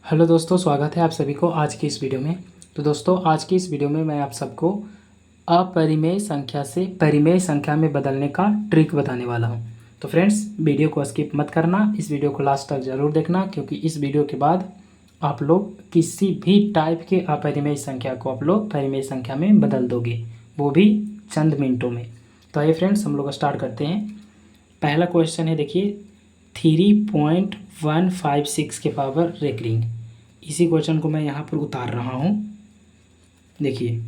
Hello दोस्तों, स्वागत है आप सभी को आज की इस वीडियो में। तो दोस्तों, आज की इस वीडियो में मैं आप सबको अपरिमेय संख्या से परिमेय संख्या में बदलने का ट्रिक बताने वाला हूं। तो फ्रेंड्स, वीडियो को स्किप मत करना, इस वीडियो को लास्ट तक ज़रूर देखना, क्योंकि इस वीडियो के बाद आप लोग किसी भी टाइप के अपरिमेय संख्या को आप लोग परिमेय संख्या में बदल दोगे, वो भी चंद मिनटों में। तो आइए फ्रेंड्स, हम लोग स्टार्ट करते हैं। पहला क्वेश्चन है, देखिए 3.156 के पावर रेकरिंग। इसी क्वेश्चन को मैं यहाँ पर उतार रहा हूँ। देखिए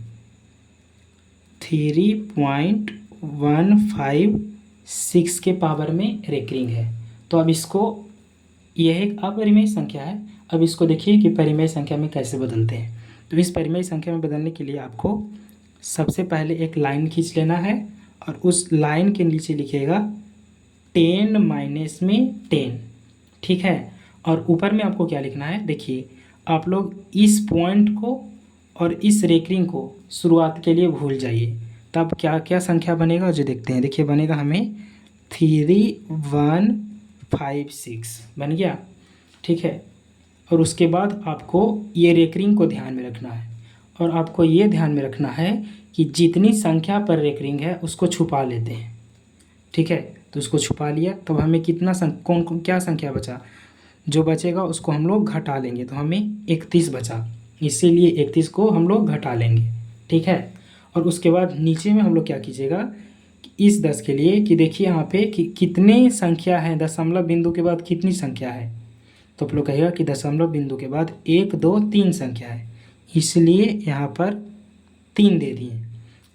3.156 के पावर में रेकरिंग है। तो अब इसको, यह एक अपरिमेय संख्या है। अब इसको देखिए कि परिमेय संख्या में कैसे बदलते हैं। तो इस परिमेय संख्या में बदलने के लिए आपको सबसे पहले एक लाइन खींच लेना है और उस लाइन के नीचे लिखिएगा 10 माइनस में 10, ठीक है। और ऊपर में आपको क्या लिखना है, देखिए आप लोग इस पॉइंट को और इस रेकरिंग को शुरुआत के लिए भूल जाइए। तब क्या क्या संख्या बनेगा जो देखते हैं। देखिए बनेगा हमें 3156 बन गया, ठीक है। और उसके बाद आपको ये रेकरिंग को ध्यान में रखना है और आपको ये ध्यान में रखना है कि जितनी संख्या पर रेकरिंग है उसको छुपा लेते हैं, ठीक है। तो उसको छुपा लिया, तो हमें कितना कौन क्या संख्या बचा, जो बचेगा उसको हम लोग घटा लेंगे। तो हमें 31 बचा, इसीलिए 31 को हम लोग घटा लेंगे, ठीक है। और उसके बाद नीचे में हम लोग क्या कीजिएगा इस 10 के लिए कि देखिए यहाँ पे कि कितने संख्या है, दशमलव बिंदु के बाद कितनी संख्या है। तो आप लोग कहेगा कि दशमलव बिंदु के बाद 1 2 3 संख्या है, इसलिए यहाँ पर 3 दे दिए।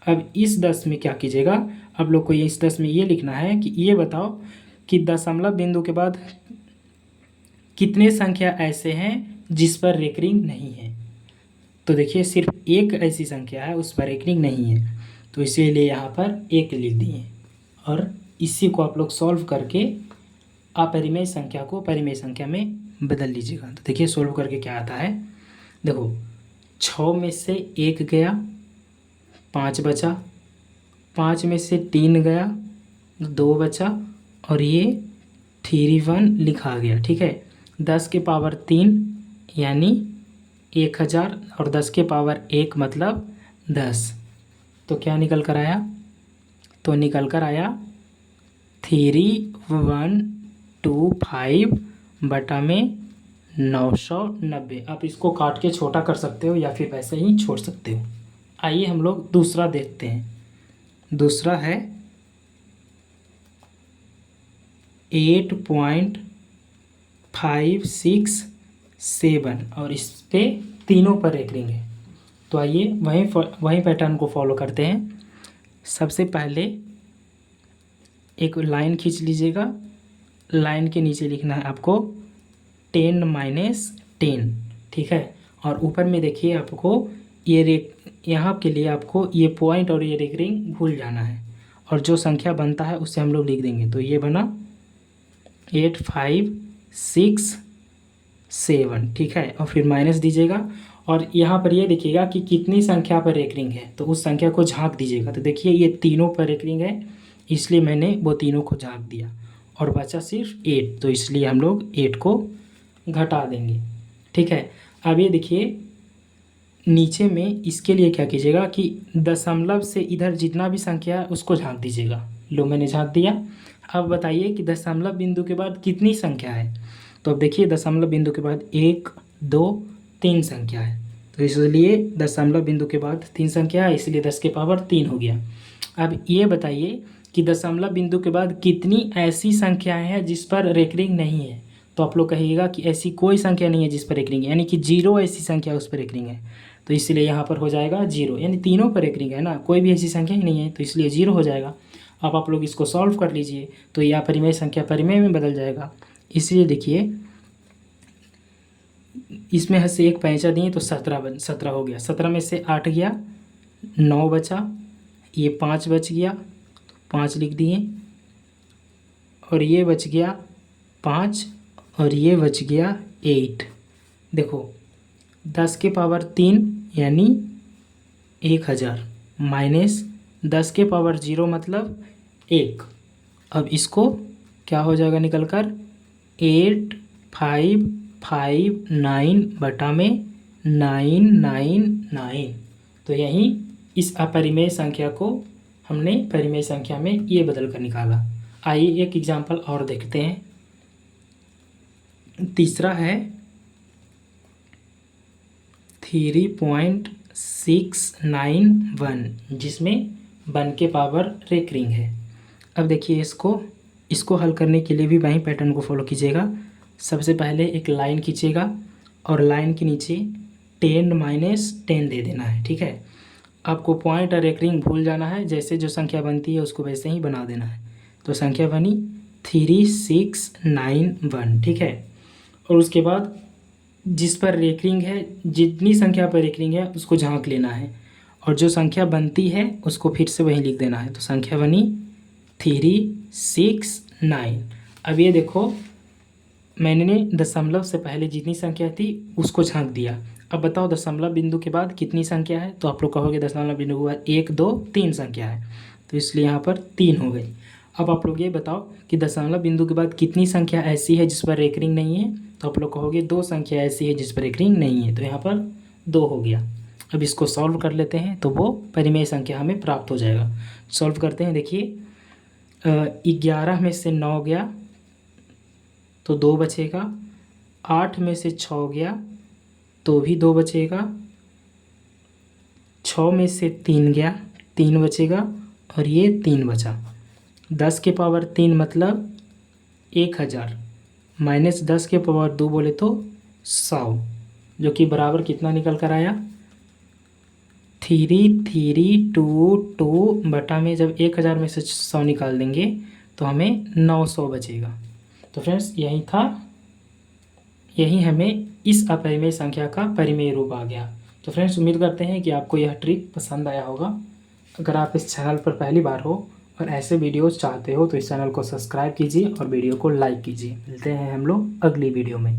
अब इस 10 में क्या कीजिएगा, आप लोग को ये इस 10 में ये लिखना है कि ये बताओ कि दशमलव बिंदु के बाद कितने संख्या ऐसे हैं जिस पर रेकरिंग नहीं है। तो देखिए सिर्फ एक ऐसी संख्या है उस पर रेकरिंग नहीं है, तो इसीलिए यहाँ पर 1 लिख दिए। और इसी को आप लोग सॉल्व करके अपरिमेय संख्या को परिमेय संख्या में बदल लीजिएगा। तो देखिए सॉल्व करके क्या आता है, देखो 6 में से 1 गया, 5 बचा, 5 में से 3 गया, 2 बचा, और ये 31 लिखा गया, ठीक है। 10 के पावर 3 यानी 1000 और 10 के पावर 1 मतलब 10। तो क्या निकल कर आया, तो निकल कर आया 3125 बटा में 990। आप इसको काट के छोटा कर सकते हो या फिर वैसे ही छोड़ सकते हो। आइए हम लोग दूसरा देखते हैं। दूसरा है 8.567 और इस पे तीनों पर रेकरिंग है। तो आइए वही पैटर्न को फॉलो करते हैं। सबसे पहले एक लाइन खींच लीजिएगा, लाइन के नीचे लिखना है आपको 10 माइनस 10, ठीक है। और ऊपर में देखिए आपको ये यहाँ के लिए आपको ये पॉइंट और ये रेकरिंग भूल जाना है, और जो संख्या बनता है उससे हम लोग लिख देंगे। तो ये बना 8567, ठीक है। और फिर माइनस दीजिएगा और यहाँ पर ये देखिएगा कि कितनी संख्या पर रेकरिंग है, तो उस संख्या को झांक दीजिएगा। तो देखिए ये तीनों पर रेकरिंग है, इसलिए मैंने वो तीनों को झांक दिया और बचा सिर्फ 8, तो इसलिए हम लोग 8 को घटा देंगे, ठीक है। अब ये देखिए नीचे में इसके लिए क्या कीजिएगा कि दशमलव से इधर जितना भी संख्या है उसको झांक दीजिएगा। लो मैंने झांक दिया। अब बताइए कि दशमलव बिंदु के बाद कितनी संख्या है। तो अब देखिए दशमलव बिंदु के बाद 1 2 3 संख्या है, तो इसलिए दशमलव बिंदु के बाद 3 संख्या है, इसलिए 10 के पावर 3 हो गया। अब ये बताइए कि दशमलव बिंदु के बाद कितनी ऐसी संख्याएं हैं जिस पर रेकरिंग नहीं है। तो आप लोग कहिएगा कि ऐसी कोई संख्या नहीं है जिस पर रेकरिंग है, यानी कि 0 ऐसी संख्या उस पर रेकरिंग है। तो इसलिए यहाँ पर हो जाएगा 0, यानी तीनों पर रेकरिंग है ना, कोई भी ऐसी संख्या ही नहीं है, तो इसलिए 0 हो जाएगा। अब आप लोग इसको सॉल्व कर लीजिए, तो यह अपरिमेय संख्या परिमेय में बदल जाएगा। इसलिए देखिए इसमें से एक पैंचा दिए तो 17 हो गया, 17 में से 8 गया, 9 बचा, ये 5 बच गया, 5 लिख दिए, और ये बच गया 5, और ये बच गया 8। देखो 10 के पावर 3 यानी 1000 माइनस 10 के पावर 0 मतलब 1। अब इसको क्या हो जाएगा निकल कर 8567 5/999। तो यहीं इस अपरिमेय संख्या को हमने परिमेय संख्या में ये बदल कर निकाला। आइए एक एग्जाम्पल और देखते हैं। तीसरा है 3.691, जिसमें 1 के पावर रेकरिंग है। अब देखिए इसको हल करने के लिए भी वही पैटर्न को फॉलो कीजिएगा। सबसे पहले एक लाइन खींचिएगा और लाइन के नीचे 10 - 10 दे देना है। ठीक है, आपको पॉइंट और रेकरिंग भूल जाना है, जैसे जो संख्या बनती है उसको वैसे ही बना देना है। तो संख्या बनी 3691। ठीक है, और उसके बाद जिस पर रेकरिंग है, जितनी संख्या पर रेकरिंग है उसको झांक लेना है, और जो संख्या बनती है उसको फिर से वहीं लिख देना है। तो संख्या बनी 369। अब ये देखो, मैंने दशमलव से पहले जितनी संख्या थी उसको झांक दिया। अब बताओ दशमलव बिंदु के बाद कितनी संख्या है? तो आप लोग कहोगे दशमलव बिंदु के बाद 1 2 3 संख्या है, तो इसलिए यहाँ पर 3 हो गई। अब आप लोग ये बताओ कि दशमलव बिंदु के बाद कितनी संख्या ऐसी है जिस पर रेकरिंग नहीं है? तो आप लोग कहोगे 2 संख्या ऐसी है जिस पर रेकरिंग नहीं है, तो यहाँ पर 2 हो गया। अब इसको सॉल्व कर लेते हैं तो वो परिमेय संख्या हमें प्राप्त हो जाएगा। सॉल्व करते हैं। देखिए 11 में से 9 गया तो 2 बचेगा, 8 में से 6 गया तो भी 2 बचेगा, 6 में से 3 गया 3 बचेगा, और ये 3 बचा। 10 के पावर 3 मतलब 1000 माइनस 10 के पावर 2 बोले तो 100, जो कि बराबर कितना निकल कर आया? 3322 बटा में जब 1000 में से 100 निकाल देंगे तो हमें 900 बचेगा। तो फ्रेंड्स यही हमें इस अपरिमेय संख्या का परिमेय रूप आ गया। तो फ्रेंड्स उम्मीद करते हैं कि आपको यह ट्रिक पसंद आया होगा। अगर आप इस चैनल पर पहली बार हो और ऐसे वीडियोस चाहते हो तो इस चैनल को सब्सक्राइब कीजिए और वीडियो को लाइक कीजिए। मिलते हैं हम लोग अगली वीडियो में।